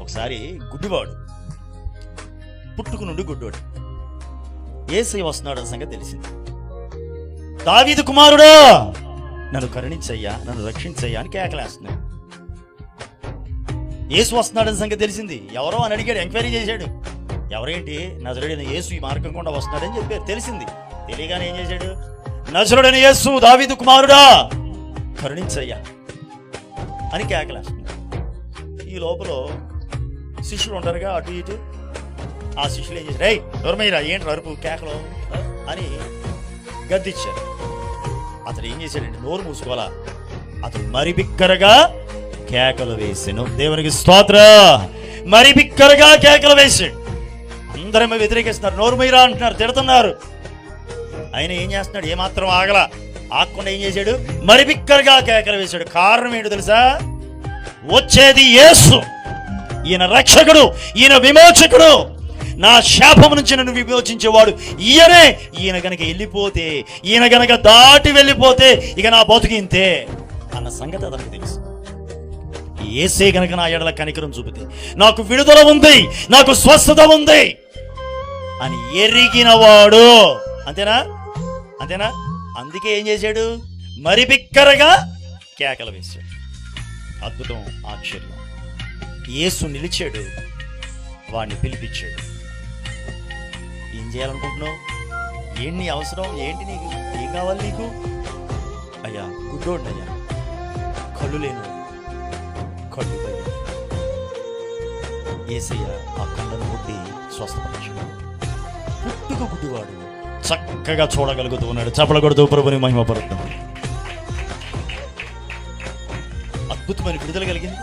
ఒకసారి గుడ్డివాడు, పుట్టుకు నుండి గుడ్డివాడు, యేసయ్య వస్తున్నాడు అన్న సంగతి తెలిసింది. దావీదు కుమారుడా నన్ను కరుణించయ్యా, నన్ను రక్షించయ్యా అని కేకలేస్తున్నాడు. యేసు వస్తున్నాడని సంగతి తెలిసింది. ఎవరో అని అడిగాడు, ఎంక్వైరీ చేశాడు. ఎవరేంటి, నజరుడైన యేసు ఈ మార్గం గుండా వస్తున్నాడని చెప్పారు. తెలిసింది. తెలియగానే ఏం చేశాడు, నజరుడైన యేసు దావీదు కుమారుడా కరుణించయ్యా అని కేకలేస్తున్నాడు. ఈ లోపల శిష్యులు ఉంటారుగా అటు ఇటు, ఆ శిష్యులు ఏం చేశారు, రేయ్ దూరమైరా ఏంటి అరుపు కేకలు అని గద్దిచ్చారు. అతడు ఏం చేశాడంటే నోరు మూసుకోవాలా, అతడు మరి బిక్కరగా కేకలు వేసాను. దేవునికి స్తోత్ర. మరి బిక్కరగా కేకలు వేసాడు. అందరేమో వ్యతిరేకిస్తున్నారు, నోరు మీరా అంటున్నారు, తిడుతున్నారు. ఆయన ఏం చేస్తున్నాడు, ఏమాత్రం ఆగకుండా ఏం చేశాడు, మరి బిక్కరగా కేకలు వేశాడు. కారణం ఏంటో తెలుసా, వచ్చేది యేసు, ఈయన రక్షకుడు, ఈయన విమోచకుడు, నా శాపం నుంచి నన్ను విమోచించేవాడు ఈయనే. ఈయన గనక వెళ్ళిపోతే, ఈయన గనక దాటి వెళ్ళిపోతే ఇక నా బతుకు ఇంతే అన్న సంగతి అతనికి తెలుసు. యేసే గనక నా ఎడల కనికరం చూపితే నాకు విడుదల ఉంది, నాకు స్వస్థత ఉంది అని ఎరిగినవాడు. అంతేనా? అందుకే ఏం చేశాడు, మరి బిక్కరగా కేకలు వేశాడు. అద్భుతం, ఆశ్చర్యం. యేసు నిలిచాడు, వాడిని పిలిపించాడు. ఏం చేయాలనుకుంటున్నావు, ఏంటి నీ అవసరం, ఏంటి నీకు, ఏం కావాలి నీకు? అయ్యా గుడ్డోడిని, అయ్యా కళ్ళు లేను, కళ్ళు పోయి యేసయ్య ఆ కళ్ళను ముట్టి స్వస్థపరిచాడు. పుట్టుక గుడ్డివాడు చక్కగా చూడగలుగుతూ ఉన్నాడు. చప్పల కొడుతూ ప్రభుని మహిమపరుద్దాం. అద్భుతమైన విడుదల కలిగింది.